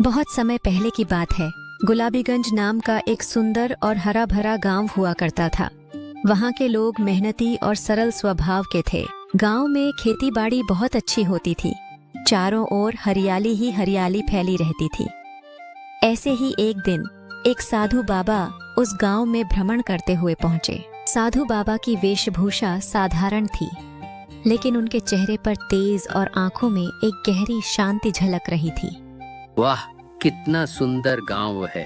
बहुत समय पहले की बात है। गुलाबीगंज नाम का एक सुंदर और हरा भरा गांव हुआ करता था। वहां के लोग मेहनती और सरल स्वभाव के थे। गांव में खेती बाड़ी बहुत अच्छी होती थी। चारों ओर हरियाली ही हरियाली फैली रहती थी। ऐसे ही एक दिन एक साधु बाबा उस गांव में भ्रमण करते हुए पहुंचे। साधु बाबा की वेशभूषा साधारण थी, लेकिन उनके चेहरे पर तेज और आंखों में एक गहरी शांति झलक रही थी। वाह, कितना सुंदर गांव है।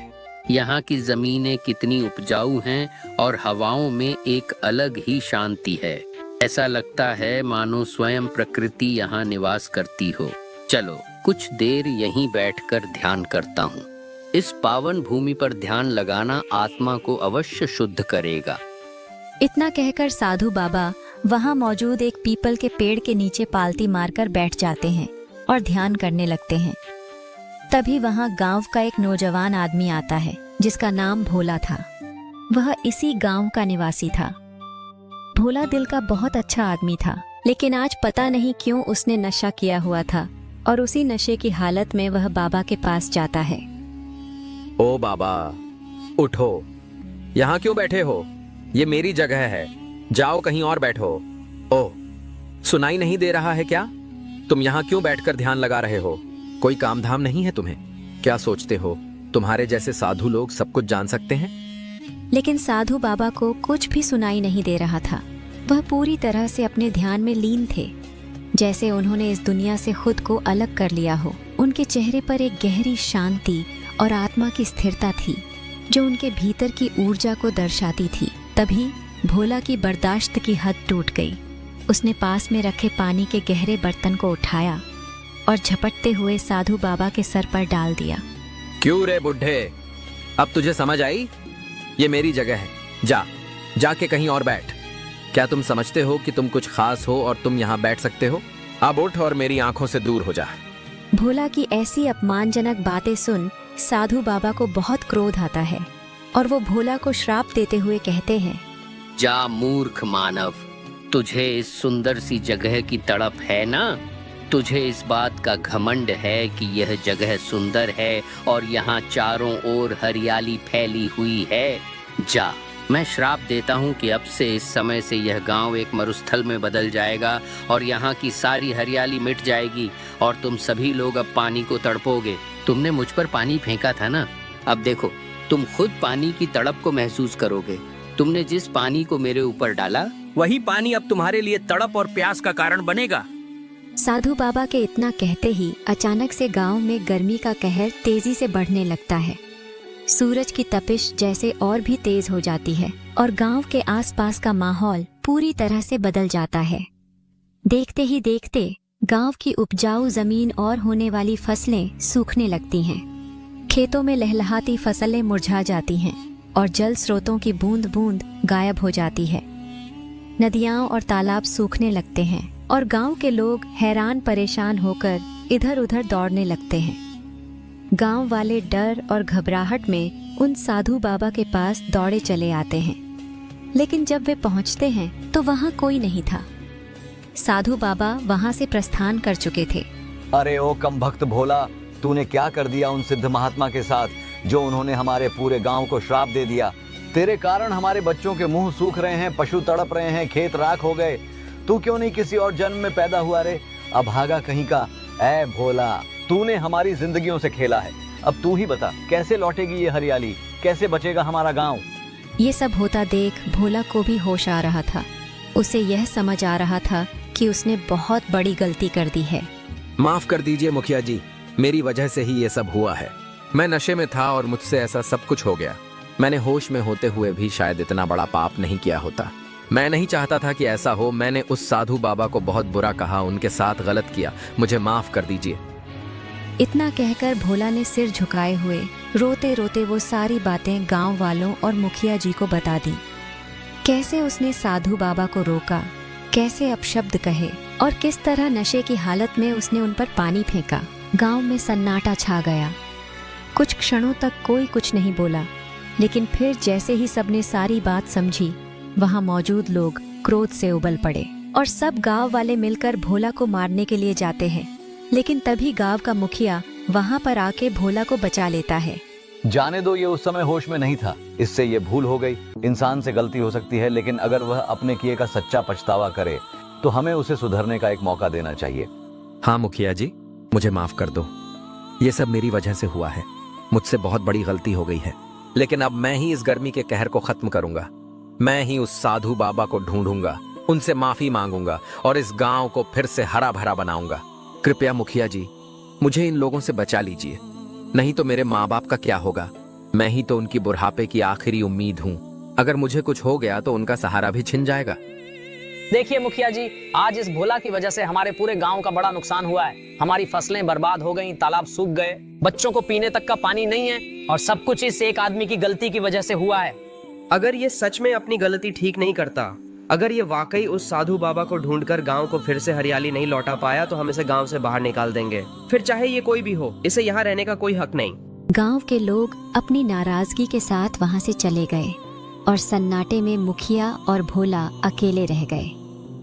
यहाँ की जमीनें कितनी उपजाऊ हैं और हवाओं में एक अलग ही शांति है। ऐसा लगता है मानो स्वयं प्रकृति यहाँ निवास करती हो। चलो कुछ देर यहीं बैठकर ध्यान करता हूँ। इस पावन भूमि पर ध्यान लगाना आत्मा को अवश्य शुद्ध करेगा। इतना कहकर साधु बाबा वहां मौजूद एक पीपल के पेड़ के नीचे पालती मारकर बैठ जाते हैं और ध्यान करने लगते हैं। तभी वहां गांव का एक नौजवान आदमी आता है जिसका नाम भोला था। वह इसी गांव का निवासी था। भोला दिल का बहुत अच्छा आदमी था, लेकिन आज पता नहीं क्यों उसने नशा किया हुआ था और उसी नशे की हालत में वह बाबा के पास जाता है। ओ बाबा, उठो। यहाँ क्यों बैठे हो? ये मेरी जगह है, जाओ कहीं और बैठो। ओह, सुनाई नहीं दे रहा है क्या? तुम यहाँ क्यों बैठकर ध्यान लगा रहे हो? कोई काम धाम नहीं है तुम्हें? क्या सोचते हो तुम्हारे जैसे साधु लोग सब कुछ जान सकते हैं? लेकिन साधु बाबा को कुछ भी सुनाई नहीं दे रहा था। वह पूरी तरह से अपने ध्यान में लीन थे, जैसे उन्होंने इस दुनिया से खुद को अलग कर लिया हो। उनके चेहरे पर एक गहरी शांति और आत्मा की स्थिरता थी, जो उनके भीतर की ऊर्जा को दर्शाती थी। तभी भोला की बर्दाश्त की हद टूट गई। उसने पास में रखे पानी के गहरे बर्तन को उठाया और झपटते हुए साधु बाबा के सर पर डाल दिया। क्यों रे बुढ़े, अब तुझे समझ आई? ये मेरी जगह है, जाके कहीं और बैठ। क्या तुम समझते हो कि तुम कुछ खास हो और तुम यहाँ बैठ सकते हो? अब उठ और मेरी आंखों से दूर हो जा। भोला की ऐसी अपमानजनक बातें सुन साधु बाबा को बहुत क्रोध आता है और वो भोला को श्राप देते हुए कहते हैं, जा मूर्ख मानव, तुझे इस सुंदर सी जगह की तड़प है ना? तुझे इस बात का घमंड है कि यह जगह सुंदर है और यहाँ चारों ओर हरियाली फैली हुई है। जा, मैं श्राप देता हूँ कि अब से इस समय से यह गांव एक मरुस्थल में बदल जाएगा और यहाँ की सारी हरियाली मिट जाएगी और तुम सभी लोग अब पानी को तड़पोगे। तुमने मुझ पर पानी फेंका था ना, अब देखो तुम खुद पानी की तड़प को महसूस करोगे। तुमने जिस पानी को मेरे ऊपर डाला, वही पानी अब तुम्हारे लिए तड़प और प्यास का कारण बनेगा। साधु बाबा के इतना कहते ही अचानक से गांव में गर्मी का कहर तेजी से बढ़ने लगता है। सूरज की तपिश जैसे और भी तेज हो जाती है और गांव के आसपास का माहौल पूरी तरह से बदल जाता है। देखते ही देखते गांव की उपजाऊ जमीन और होने वाली फसलें सूखने लगती हैं। खेतों में लहलहाती फसलें मुरझा जाती हैं और जल स्रोतों की बूंद बूंद गायब हो जाती है। नदियां और तालाब सूखने लगते हैं और गांव के लोग हैरान परेशान होकर इधर उधर दौड़ने लगते हैं। गांव वाले डर और घबराहट में उन साधु बाबा के पास दौड़े चले आते हैं, लेकिन जब वे पहुंचते हैं तो वहां कोई नहीं था। साधु बाबा वहां से प्रस्थान कर चुके थे। अरे ओ कम भक्त भोला, तूने क्या कर दिया उन सिद्ध महात्मा के साथ, जो उन्होंने हमारे पूरे गांव को श्राप दे दिया। तेरे कारण हमारे बच्चों के मुंह सूख रहे हैं, पशु तड़प रहे हैं, खेत राख हो गए। तू क्यों नहीं किसी और जन्म में पैदा हुआ रे, अभागा कहीं का। ऐ भोला, तूने हमारी जिंदगियों से खेला है। अब तू ही बता, कैसे लौटेगी ये हरियाली, कैसे बचेगा हमारा गांव? ये सब होता देख भोला को भी होश आ रहा था। उसे यह समझ आ रहा था कि उसने बहुत बड़ी गलती कर दी है। माफ कर दीजिए मुखिया जी, मेरी वजह से ही ये सब हुआ है। मैं नशे में था और मुझसे ऐसा सब कुछ हो गया। मैंने होश में होते हुए भी शायद इतना बड़ा पाप नहीं किया होता। मैं नहीं चाहता था कि ऐसा हो। मैंने उस साधु बाबा को बहुत बुरा कहा, उनके साथ गलत किया। मुझे माफ कर दीजिए। इतना कहकर भोला ने सिर झुकाए हुए रोते रोते वो सारी बातें गांव वालों और मुखिया जी को बता दी। कैसे उसने साधु बाबा को रोका, कैसे अपशब्द कहे और किस तरह नशे की हालत में उसने उन पर पानी फेंका। गांव में सन्नाटा छा गया। कुछ क्षणों तक कोई कुछ नहीं बोला, लेकिन फिर जैसे ही सबने सारी बात समझी, वहां मौजूद लोग क्रोध से उबल पड़े और सब गांव वाले मिलकर भोला को मारने के लिए जाते हैं। लेकिन तभी गांव का मुखिया वहाँ पर आके भोला को बचा लेता है। जाने दो, ये उस समय होश में नहीं था, इससे ये भूल हो गई। इंसान से गलती हो सकती है, लेकिन अगर वह अपने किए का सच्चा पछतावा करे तो हमें उसे सुधरने का एक मौका देना चाहिए। हाँ मुखिया जी, मुझे माफ कर दो। ये सब मेरी वजह से हुआ है, मुझसे बहुत बड़ी गलती हो गई है। लेकिन अब मैं ही इस गर्मी के कहर को खत्म करूंगा। मैं ही उस साधु बाबा को ढूंढूंगा, उनसे माफी मांगूंगा और इस गांव को फिर से हरा भरा बनाऊंगा। कृपया मुखिया जी, मुझे इन लोगों से बचा लीजिए, नहीं तो मेरे माँ बाप का क्या होगा। मैं ही तो उनकी बुढ़ापे की आखिरी उम्मीद हूँ। अगर मुझे कुछ हो गया तो उनका सहारा भी छिन जाएगा। देखिए मुखिया जी, आज इस भोला की वजह से हमारे पूरे गांव का बड़ा नुकसान हुआ है। हमारी फसलें बर्बाद हो गईं, तालाब सूख गए, बच्चों को पीने तक का पानी नहीं है, और सब कुछ इस एक आदमी की गलती की वजह से हुआ है। अगर ये सच में अपनी गलती ठीक नहीं करता, अगर ये वाकई उस साधु बाबा को ढूंढकर गांव को फिर से हरियाली नहीं लौटा पाया, तो हम इसे गांव से बाहर निकाल देंगे। फिर चाहे ये कोई भी हो, इसे यहाँ रहने का कोई हक नहीं। गांव के लोग अपनी नाराजगी के साथ वहां से चले गए और सन्नाटे में मुखिया और भोला अकेले रह गए।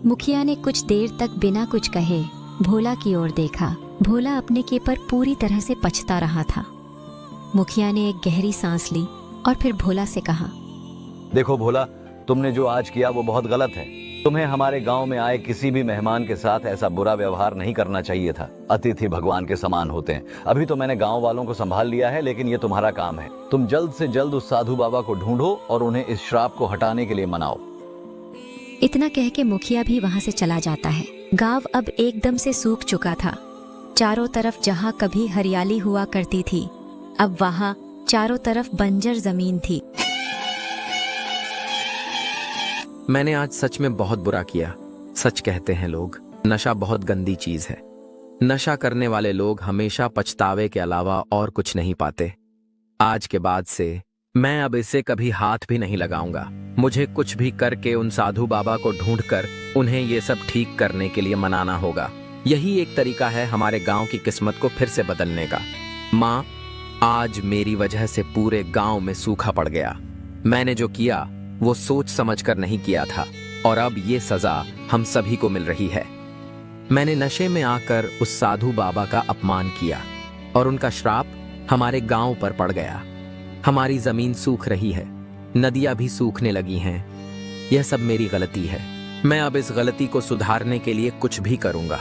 मुखिया ने कुछ देर तक बिना कुछ कहे भोला की ओर देखा। भोला अपने के पर पूरी तरह से पछता रहा था। मुखिया ने एक गहरी सांस ली और फिर भोला से कहा, देखो भोला, तुमने जो आज किया वो बहुत गलत है। तुम्हें हमारे गांव में आए किसी भी मेहमान के साथ ऐसा बुरा व्यवहार नहीं करना चाहिए था। अतिथि भगवान के समान होते हैं। अभी तो मैंने गांव वालों को संभाल लिया है, लेकिन ये तुम्हारा काम है। तुम जल्द से जल्द उस साधु बाबा को ढूंढो और उन्हें इस श्राप को हटाने के लिए मनाओ। इतना कह के मुखिया भी वहां से चला जाता है। गांव अब एकदम से सूख चुका था। चारों तरफ जहां कभी हरियाली हुआ करती थी, अब वहां चारों तरफ बंजर जमीन थी। मैंने आज सच में बहुत बुरा किया। सच कहते हैं लोग, नशा बहुत गंदी चीज है। नशा करने वाले लोग हमेशा पछतावे के अलावा और कुछ नहीं पाते। आज के बाद से मैं अब इसे कभी हाथ भी नहीं लगाऊंगा। मुझे कुछ भी करके उन साधु बाबा को ढूंढकर उन्हें ये सब ठीक करने के लिए मनाना होगा। यही एक तरीका है हमारे गांव की किस्मत को फिर से बदलने का। माँ, आज मेरी वजह से पूरे गांव में सूखा पड़ गया। मैंने जो किया वो सोच समझकर नहीं किया था, और अब ये सजा हम सभी को मिल रही है। मैंने नशे में आकर उस साधु बाबा का अपमान किया और उनका श्राप हमारे गांव पर पड़ गया। हमारी जमीन सूख रही है, नदियां भी सूखने लगी हैं। यह सब मेरी गलती है। मैं अब इस गलती को सुधारने के लिए कुछ भी करूंगा।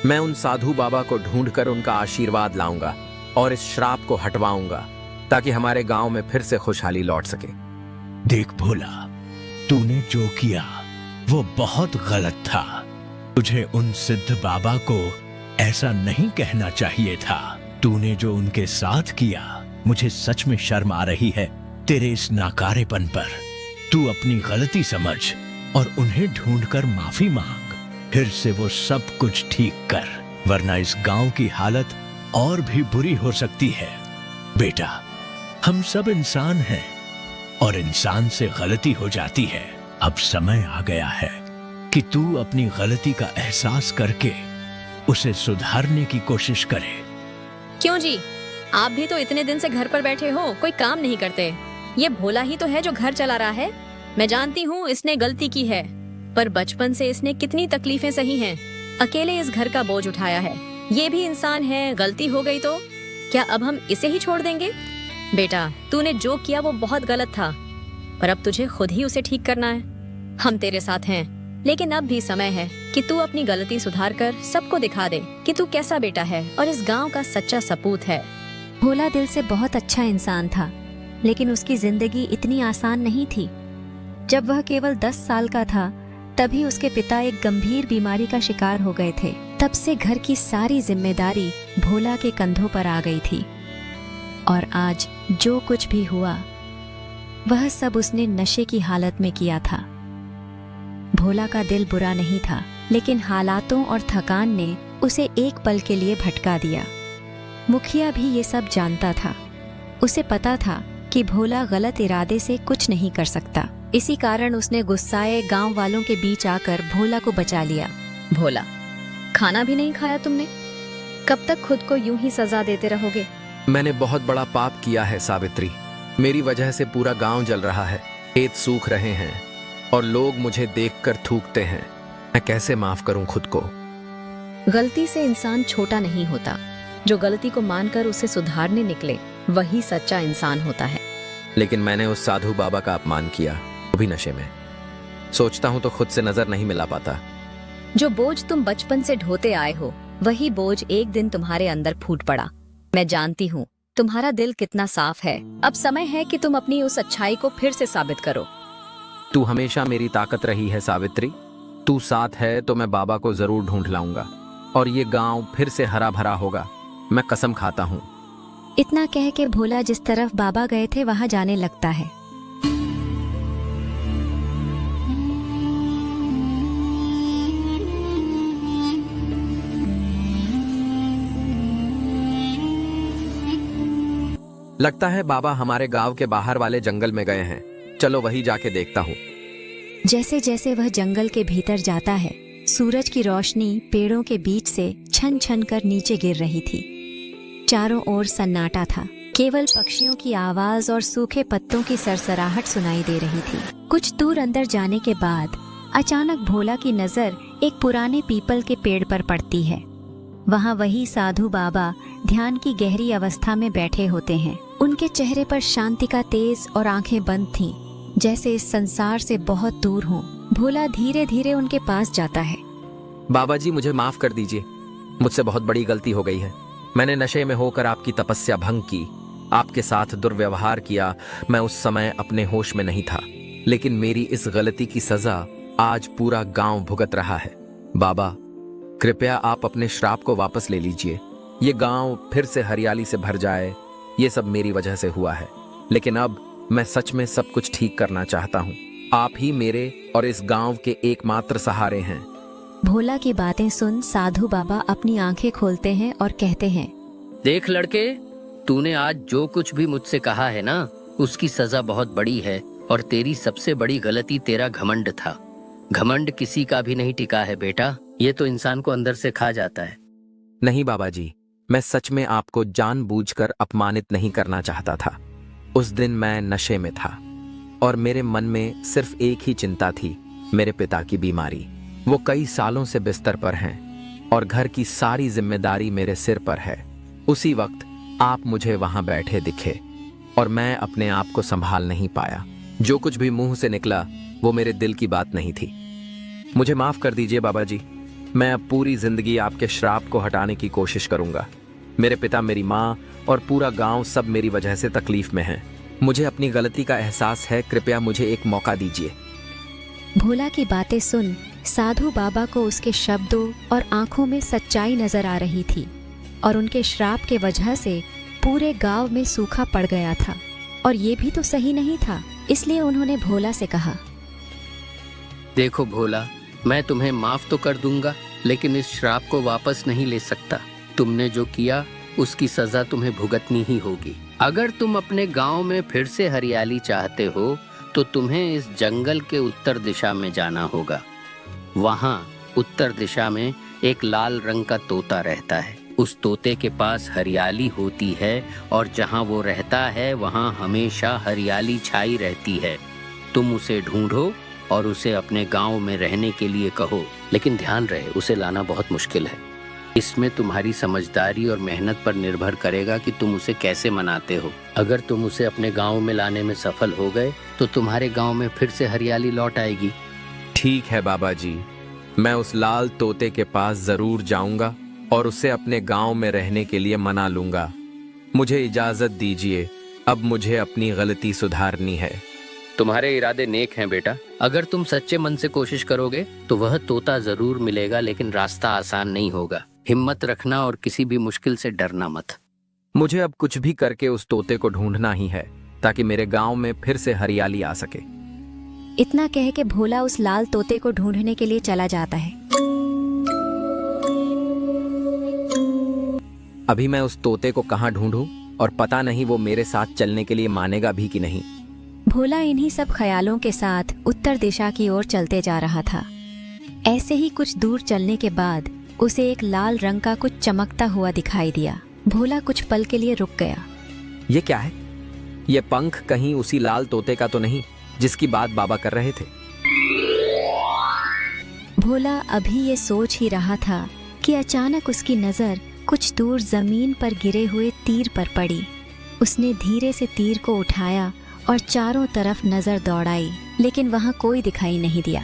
मैं उन साधु बाबा को ढूंढकर उनका आशीर्वाद लाऊंगा और इस श्राप को हटवाऊंगा, ताकि हमारे गांव में फिर से खुशहाली लौट सके। देख भोला, तूने जो किया वो बहुत गलत था। तुझे उन सिद्ध बाबा को ऐसा नहीं कहना चाहिए था। तूने जो उनके साथ किया, मुझे सच में शर्म आ रही है तेरे इस नाकारेपन पर। तू अपनी गलती समझ और उन्हें ढूंढकर माफी मांग। फिर से वो सब कुछ ठीक कर, वरना इस गांव की हालत और भी बुरी हो सकती है। बेटा, हम सब इंसान हैं और इंसान से गलती हो जाती है। अब समय आ गया है कि तू अपनी गलती का एहसास करके उसे सुधारने की कोशिश करे। क्यों जी, आप भी तो इतने दिन से घर पर बैठे हो, कोई काम नहीं करते। ये भोला ही तो है जो घर चला रहा है। मैं जानती हूँ इसने गलती की है, पर बचपन से इसने कितनी तकलीफें सही हैं। अकेले इस घर का बोझ उठाया है। ये भी इंसान है, गलती हो गई तो क्या अब हम इसे ही छोड़ देंगे? बेटा, तूने जो किया वो बहुत गलत था, पर अब तुझे खुद ही उसे ठीक करना है। हम तेरे साथ हैं, लेकिन अब भी समय है कि तू अपनी गलती सुधार कर सबको दिखा दे कि तू कैसा बेटा है और इस गांव का सच्चा सपूत है। भोला दिल से बहुत अच्छा इंसान था, लेकिन उसकी जिंदगी इतनी आसान नहीं थी। जब वह केवल 10 साल का था, तभी उसके पिता एक गंभीर बीमारी का शिकार हो गए थे। तब से घर की सारी जिम्मेदारी भोला के कंधों पर आ गई थी, और आज जो कुछ भी हुआ वह सब उसने नशे की हालत में किया था। भोला का दिल बुरा नहीं था, लेकिन हालातों और थकान ने उसे एक पल के लिए भटका दिया। मुखिया भी ये सब जानता था। उसे पता था कि भोला गलत इरादे से कुछ नहीं कर सकता। इसी कारण उसने गुस्साए गांव वालों के बीच आकर भोला को बचा लिया। भोला, खाना भी नहीं खाया तुमने? कब तक खुद को यूं ही सजा देते रहोगे? मैंने बहुत बड़ा पाप किया है सावित्री। मेरी वजह से पूरा गांव जल रहा है, खेत सूख रहे हैं और लोग मुझे देखकर थूकते हैं। मैं कैसे माफ करूं खुद को? गलती से इंसान छोटा नहीं होता, जो गलती को मानकर उसे सुधारने निकले वही सच्चा इंसान होता है। लेकिन मैंने उस साधु बाबा का अपमान किया, वो भी नशे में। सोचता हूँ तो खुद से नजर नहीं मिला पाता। जो बोझ तुम बचपन से ढोते आए हो वही बोझ एक दिन तुम्हारे अंदर फूट पड़ा। मैं जानती हूँ तुम्हारा दिल कितना साफ है। अब समय है कि तुम अपनी उस अच्छाई को फिर से साबित करो। तू हमेशा मेरी ताकत रही है सावित्री। तू साथ है तो मैं बाबा को जरूर ढूंढ लाऊंगा और ये गांव फिर से हरा भरा होगा, मैं कसम खाता हूँ। इतना कह के भोला जिस तरफ बाबा गए थे वहां जाने लगता है। लगता है बाबा हमारे गांव के बाहर वाले जंगल में गए हैं। चलो वही जाके देखता हूँ। जैसे जैसे वह जंगल के भीतर जाता है, सूरज की रोशनी पेड़ों के बीच से छन छन कर नीचे गिर रही थी। चारों ओर सन्नाटा था, केवल पक्षियों की आवाज और सूखे पत्तों की सरसराहट सुनाई दे रही थी। कुछ दूर अंदर जाने के बाद अचानक भोला की नजर एक पुराने पीपल के पेड़ पर पड़ती है। वहाँ वही साधु बाबा ध्यान की गहरी अवस्था में बैठे होते हैं। उनके चेहरे पर शांति का तेज और आंखें बंद थीं, जैसे इस संसार से बहुत दूर हों। भोला धीरे धीरे उनके पास जाता है। बाबा जी मुझे माफ कर दीजिए, मुझसे बहुत बड़ी गलती हो गई है। मैंने नशे में होकर आपकी तपस्या भंग की, आपके साथ दुर्व्यवहार किया। मैं उस समय अपने होश में नहीं था, लेकिन मेरी इस गलती की सजा आज पूरा गांव भुगत रहा है। बाबा कृपया आप अपने श्राप को वापस ले लीजिए। ये गांव फिर से हरियाली से भर जाए, ये सब मेरी वजह से हुआ है। लेकिन अब मैं सच में सब कुछ ठीक करना चाहता हूँ। आप ही मेरे और इस गांव के एकमात्र सहारे हैं। भोला की बातें सुन साधु बाबा अपनी आंखें खोलते हैं और कहते हैं, देख लड़के, तूने आज जो कुछ भी मुझसे कहा है ना, उसकी सजा बहुत बड़ी है और तेरी सबसे बड़ी गलती तेरा घमंड था। घमंड किसी का भी नहीं टिका है बेटा, ये तो इंसान को अंदर से खा जाता है। नहीं बाबा जी, मैं सच में आपको जानबूझकर अपमानित नहीं करना चाहता था। उस दिन मैं नशे में था और मेरे मन में सिर्फ एक ही चिंता थी, मेरे पिता की बीमारी। वो कई सालों से बिस्तर पर हैं और घर की सारी जिम्मेदारी मेरे सिर पर है। उसी वक्त आप मुझे वहां बैठे दिखे और मैं अपने आप को संभाल नहीं पाया। जो कुछ भी मुंह से निकला वो मेरे दिल की बात नहीं थी। मुझे माफ कर दीजिए बाबा जी। मैं अब पूरी जिंदगी आपके श्राप को हटाने की कोशिश करूंगा। मेरे पिता, मेरी माँ और पूरा गांव सब मेरी वजह से तकलीफ में हैं। मुझे अपनी गलती का एहसास है, कृपया मुझे एक मौका दीजिए। भोला की बातें सुन साधु बाबा को उसके शब्दों और आंखों में सच्चाई नजर आ रही थी और उनके श्राप के वजह से पूरे गांव में सूखा पड़ गया था और ये भी तो सही नहीं था। इसलिए उन्होंने भोला से कहा, देखो भोला, मैं तुम्हें माफ तो कर दूंगा, लेकिन इस श्राप को वापस नहीं ले सकता। तुमने जो किया उसकी सजा तुम्हें भुगतनी ही होगी। अगर तुम अपने गांव में फिर से हरियाली चाहते हो तो तुम्हें इस जंगल के उत्तर दिशा में जाना होगा। वहां उत्तर दिशा में एक लाल रंग का तोता रहता है। उस तोते के पास हरियाली होती है और जहां वो रहता है वहां हमेशा हरियाली छाई रहती है। तुम उसे ढूंढो और उसे अपने गांव में रहने के लिए कहो, लेकिन ध्यान रहे उसे लाना बहुत मुश्किल है। इसमें तुम्हारी समझदारी और मेहनत पर निर्भर करेगा कि तुम उसे कैसे मनाते हो। अगर तुम उसे अपने गांव में लाने में सफल हो गए तो तुम्हारे गांव में फिर से हरियाली लौट आएगी। ठीक है बाबा जी, मैं उस लाल तोते के पास जरूर जाऊंगा और उसे अपने गांव में रहने के लिए मना लूंगा। मुझे इजाजत दीजिए, अब मुझे अपनी गलती सुधारनी है। तुम्हारे इरादे नेक हैं बेटा। अगर तुम सच्चे मन से कोशिश करोगे तो वह तोता जरूर मिलेगा, लेकिन रास्ता आसान नहीं होगा। हिम्मत रखना और किसी भी मुश्किल से डरना मत। मुझे अब कुछ भी करके उस तोते को ढूंढना ही है ताकि मेरे गांव में फिर से हरियाली आ सके। इतना कह के भोला उस लाल तोते को ढूंढने के लिए चला जाता है। अभी मैं उस तोते को कहाँ ढूंढूं और पता नहीं वो मेरे साथ चलने के लिए मानेगा भी कि नहीं। भोला इन्हीं सब ख्यालों के साथ उत्तर दिशा की ओर चलते जा रहा था। ऐसे ही कुछ दूर चलने के बाद उसे एक लाल रंग का कुछ चमकता हुआ दिखाई दिया। भोला कुछ पल के लिए रुक गया। ये क्या है? ये पंख कहीं उसी लाल तोते का तो नहीं जिसकी बात बाबा कर रहे थे? भोला अभी ये सोच ही रहा था कि अचानक उसकी नजर कुछ दूर जमीन पर गिरे हुए तीर पर पड़ी। उसने धीरे से तीर को उठाया और चारों तरफ नजर दौड़ाई, लेकिन वहां कोई दिखाई नहीं दिया।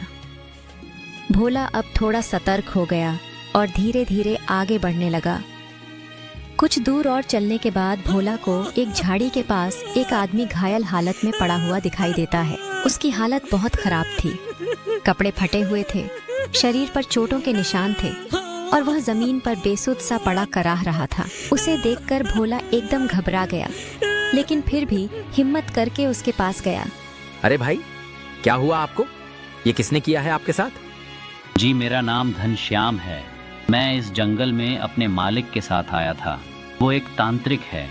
भोला अब थोड़ा सतर्क हो गया और धीरे धीरे आगे बढ़ने लगा। कुछ दूर और चलने के बाद भोला को एक झाड़ी के पास एक आदमी घायल हालत में पड़ा हुआ दिखाई देता है। उसकी हालत बहुत खराब थी, कपड़े फटे हुए थे, शरीर पर चोटों के निशान थे और वह जमीन पर बेसुध सा पड़ा कराह रहा था। उसे देखकर भोला एकदम घबरा गया, लेकिन फिर भी हिम्मत करके उसके पास गया। अरे भाई, क्या हुआ आपको? ये किसने किया है आपके साथ? जी, मेरा नाम घनश्याम है। मैं इस जंगल में अपने मालिक के साथ आया था। वो एक तांत्रिक है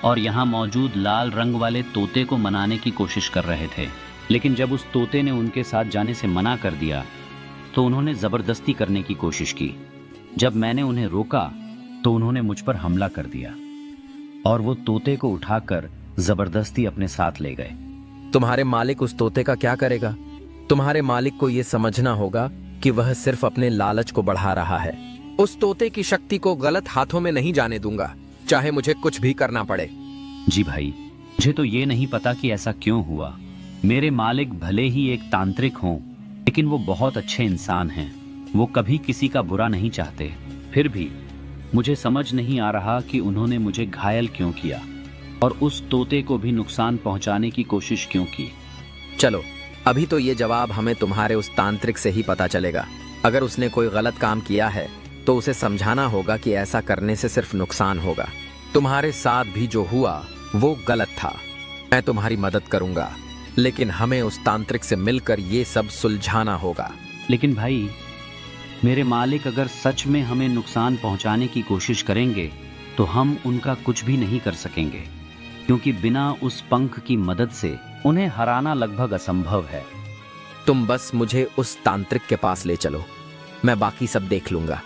और यहाँ मौजूद लाल रंग वाले तोते को मनाने की कोशिश कर रहे थे, लेकिन जब उस तोते ने उनके साथ जाने से मना कर दिया तो उन्होंने जबरदस्ती करने की कोशिश की। जब मैंने उन्हें रोका तो उन्होंने मुझ पर हमला कर दिया और वो तोते को उठाकर जबरदस्ती अपने साथ ले गए। तुम्हारे मालिक उस तोते का क्या करेगा? तुम्हारे मालिक को यह समझना होगा कि वह सिर्फ अपने लालच को बढ़ा रहा है। उस तोते की शक्ति को गलत हाथों में नहीं जाने दूंगा, चाहे मुझे कुछ भी करना पड़े। जी भाई, मुझे तो ये नहीं पता कि ऐसा क्यों हुआ। मेरे मालिक भले ही एक तांत्रिक हों, लेकिन वो बहुत अच्छे इंसान हैं। वो कभी किसी का बुरा नहीं चाहते। फिर भी मुझे समझ नहीं आ रहा कि उन्होंने मुझे घायल क्यों किया और उस तोते को भी नुकसान पहुंचाने की कोशिश क्यों की। चलो, अभी तो ये जवाब हमें तुम्हारे उस तांत्रिक से ही पता चलेगा। अगर उसने कोई गलत काम किया है तो उसे समझाना होगा कि ऐसा करने से सिर्फ नुकसान होगा। तुम्हारे साथ भी जो हुआ वो गलत था। मैं तुम्हारी मदद करूंगा, लेकिन हमें उस तांत्रिक से मिलकर ये सब सुलझाना होगा। लेकिन भाई, मेरे मालिक अगर सच में हमें नुकसान पहुंचाने की कोशिश करेंगे तो हम उनका कुछ भी नहीं कर सकेंगे, क्योंकि बिना उस पंख की मदद से उन्हें हराना लगभग असंभव है। तुम बस मुझे उस तांत्रिक के पास ले चलो, मैं बाकी सब देख लूंगा।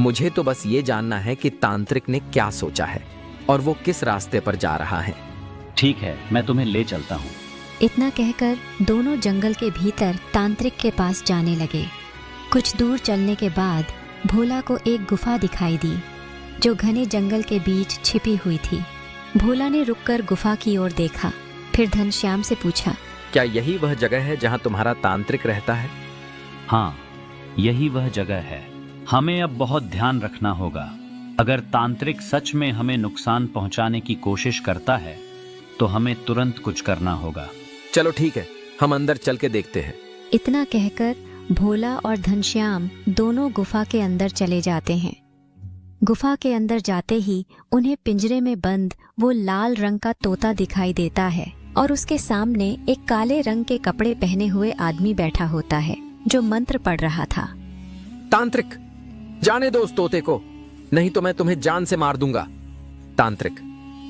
मुझे तो बस ये जानना है कि तांत्रिक ने क्या सोचा है और वो किस रास्ते पर जा रहा है। ठीक है, मैं तुम्हें ले चलता हूँ। इतना कहकर दोनों जंगल के भीतर तांत्रिक के पास जाने लगे। कुछ दूर चलने के बाद भोला को एक गुफा दिखाई दी, जो घने जंगल के बीच छिपी हुई थी। भोला ने रुककर गुफा की ओर देखा, फिर घनश्याम से पूछा, क्या यही वह जगह है जहाँ तुम्हारा तांत्रिक रहता है? हाँ, यही वह जगह है। हमें अब बहुत ध्यान रखना होगा। अगर तांत्रिक सच में हमें नुकसान पहुंचाने की कोशिश करता है तो हमें तुरंत कुछ करना होगा। चलो ठीक है, हम अंदर चल के देखते हैं। इतना कहकर भोला और घनश्याम दोनों गुफा के अंदर चले जाते हैं। गुफा के अंदर जाते ही उन्हें पिंजरे में बंद वो लाल रंग का तोता दिखाई देता है और उसके सामने एक काले रंग के कपड़े पहने हुए आदमी बैठा होता है, जो मंत्र पढ़ रहा था। तांत्रिक, जाने दो उस तोते को, नहीं तो मैं तुम्हें जान से मार दूंगा। तांत्रिक,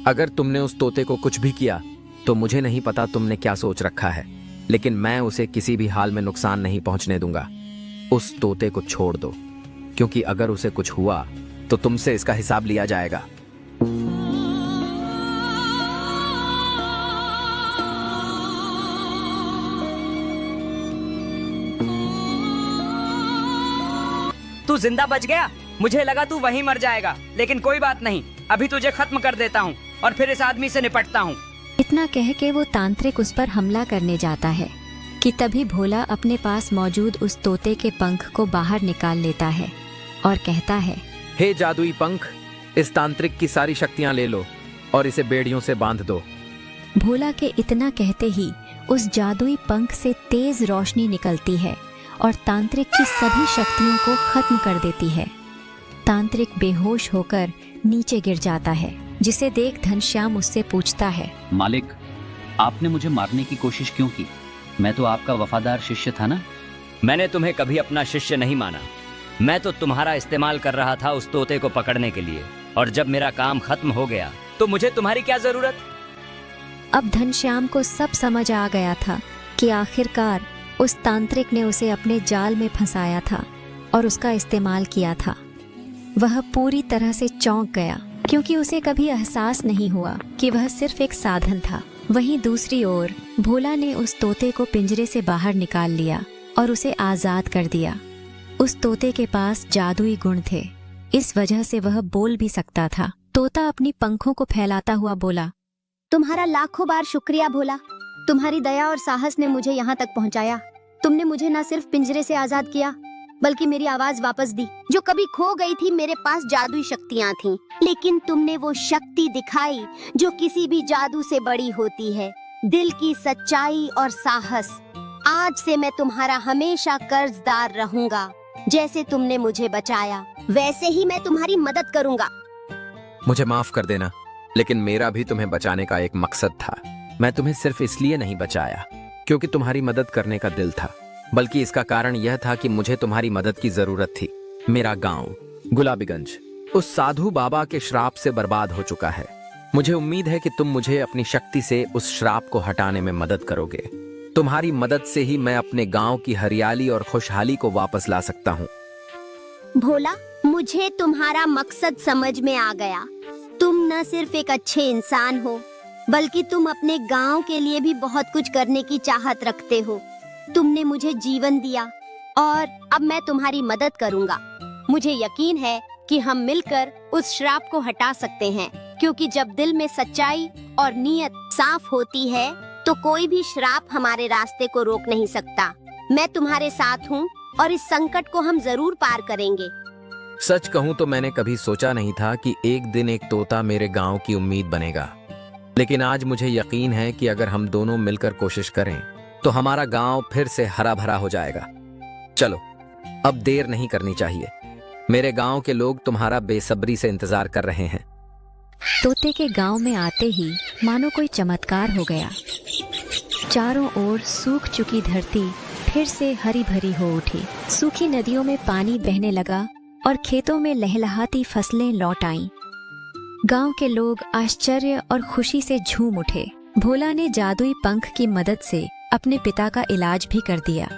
अगर तुमने उस तोते को कुछ भी किया तो मुझे नहीं पता तुमने क्या सोच रखा है, लेकिन मैं उसे किसी भी हाल में नुकसान नहीं पहुंचने दूंगा। उस तोते को छोड़ दो, क्योंकि अगर उसे कुछ हुआ तो तुमसे इसका हिसाब लिया जाएगा। तू जिंदा बच गया। मुझे लगा तू वहीं मर जाएगा, लेकिन कोई बात नहीं, अभी तुझे खत्म कर देता हूँ और फिर इस आदमी से निपटता हूँ। इतना कह के वो तांत्रिक उस पर हमला करने जाता है कि तभी भोला अपने पास मौजूद उस तोते के पंख को बाहर निकाल लेता है और कहता है, हे जादुई पंख, इस तांत्रिक की सारी शक्तियां ले लो और इसे बेड़ियों से बांध दो। भोला के इतना कहते ही उस जादुई पंख से तेज रोशनी निकलती है और तांत्रिक की सभी शक्तियों को खत्म कर देती है। तांत्रिक बेहोश होकर नीचे गिर जाता है, जिसे देख घनश्याम उससे पूछता है, मालिक, आपने मुझे मारने की कोशिश क्यों की? मैं तो आपका वफादार शिष्य था ना। मैंने तुम्हें कभी अपना शिष्य नहीं माना। मैं तो तुम्हारा इस्तेमाल कर रहा था उस तोते को पकड़ने के लिए, और जब मेरा काम खत्म हो गया तो मुझे तुम्हारी क्या जरूरत। अब घनश्याम को सब समझ आ गया था कि आखिरकार उस तांत्रिक ने उसे अपने जाल में फंसाया था और उसका इस्तेमाल किया था। वह पूरी तरह से चौंक गया, क्योंकि उसे कभी एहसास नहीं हुआ कि वह सिर्फ एक साधन था। वहीं दूसरी ओर भोला ने उस तोते को पिंजरे से बाहर निकाल लिया और उसे आजाद कर दिया। उस तोते के पास जादुई गुण थे, इस वजह से वह बोल भी सकता था। तोता अपनी पंखों को फैलाता हुआ बोला, तुम्हारा लाखों बार शुक्रिया भोला। तुम्हारी दया और साहस ने मुझे यहाँ तक पहुँचाया। तुमने मुझे न सिर्फ पिंजरे से आजाद किया बल्कि मेरी आवाज वापस दी जो कभी खो गई थी। मेरे पास जादुई शक्तियाँ थीं, लेकिन तुमने वो शक्ति दिखाई जो किसी भी जादू से बड़ी होती है, दिल की सच्चाई और साहस। आज से मैं तुम्हारा हमेशा कर्जदार रहूंगा। जैसे तुमने मुझे बचाया वैसे ही मैं तुम्हारी मदद करूंगा। मुझे माफ कर देना, लेकिन मेरा भी तुम्हें बचाने का एक मकसद था। मैं तुम्हें सिर्फ इसलिए नहीं बचाया क्योंकि तुम्हारी मदद करने का दिल था, बल्कि इसका कारण यह था कि मुझे तुम्हारी मदद की जरूरत थी। मेरा गांव गुलाबीगंज उस साधु बाबा के श्राप से बर्बाद हो चुका है। मुझे उम्मीद है कि तुम मुझे अपनी शक्ति से उस श्राप को हटाने में मदद करोगे। तुम्हारी मदद से ही मैं अपने गांव की हरियाली और खुशहाली को वापस ला सकता हूँ। भोला, मुझे तुम्हारा मकसद समझ में आ गया। तुम न सिर्फ एक अच्छे इंसान हो बल्कि तुम अपने गांव के लिए भी बहुत कुछ करने की चाहत रखते हो। तुमने मुझे जीवन दिया और अब मैं तुम्हारी मदद करूंगा। मुझे यकीन है कि हम मिलकर उस श्राप को हटा सकते हैं, क्योंकि जब दिल में सच्चाई और नीयत साफ होती है तो कोई भी श्राप हमारे रास्ते को रोक नहीं सकता। मैं तुम्हारे साथ हूँ और इस संकट को हम जरूर पार करेंगे। सच कहूँ तो मैंने कभी सोचा नहीं था कि एक दिन एक तोता मेरे गांव की उम्मीद बनेगा, लेकिन आज मुझे यकीन है कि अगर हम दोनों मिलकर कोशिश करें तो हमारा गांव फिर से हरा भरा हो जाएगा। चलो, अब देर नहीं करनी चाहिए। मेरे गांव के लोग तुम्हारा बेसब्री से इंतजार कर रहे हैं। तोते के गांव में आते ही मानो कोई चमत्कार हो गया। चारों ओर सूख चुकी धरती फिर से हरी भरी हो उठी। सूखी नदियों में पानी बहने लगा और खेतों में लहलहाती फसलें लौट आईं। गांव के लोग आश्चर्य और खुशी से झूम उठे। भोला ने जादुई पंख की मदद से अपने पिता का इलाज भी कर दिया।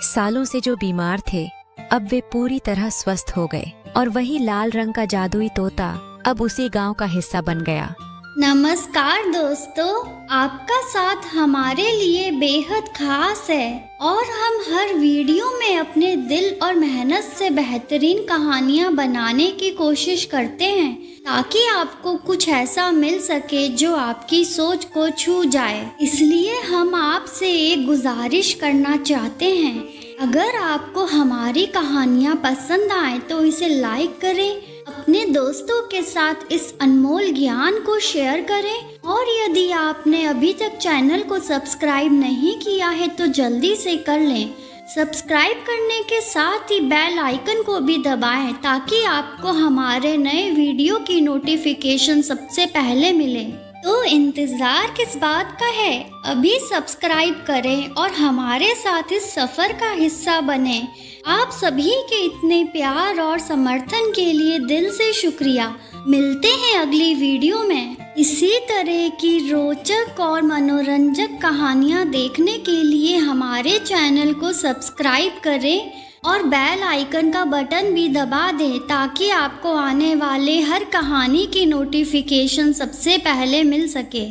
सालों से जो बीमार थे अब वे पूरी तरह स्वस्थ हो गए और वही लाल रंग का जादुई तोता अब उसी गांव का हिस्सा बन गया। नमस्कार दोस्तों, आपका साथ हमारे लिए बेहद खास है और हम हर वीडियो में अपने दिल और मेहनत से बेहतरीन कहानियाँ बनाने की कोशिश करते हैं ताकि आपको कुछ ऐसा मिल सके जो आपकी सोच को छू जाए। इसलिए हम आपसे एक गुजारिश करना चाहते हैं, अगर आपको हमारी कहानियाँ पसंद आए तो इसे लाइक करें, अपने दोस्तों के साथ इस अनमोल ज्ञान को शेयर करें और यदि आपने अभी तक चैनल को सब्सक्राइब नहीं किया है तो जल्दी से कर लें। सब्सक्राइब करने के साथ ही बेल आइकन को भी दबाएं ताकि आपको हमारे नए वीडियो की नोटिफिकेशन सबसे पहले मिले। तो इंतज़ार किस बात का है, अभी सब्सक्राइब करें और हमारे साथ इस सफ़र का हिस्सा बने। आप सभी के इतने प्यार और समर्थन के लिए दिल से शुक्रिया। मिलते हैं अगली वीडियो में। इसी तरह की रोचक और मनोरंजक कहानियाँ देखने के लिए हमारे चैनल को सब्सक्राइब करें और बेल आइकन का बटन भी दबा दें ताकि आपको आने वाले हर कहानी की नोटिफिकेशन सबसे पहले मिल सके।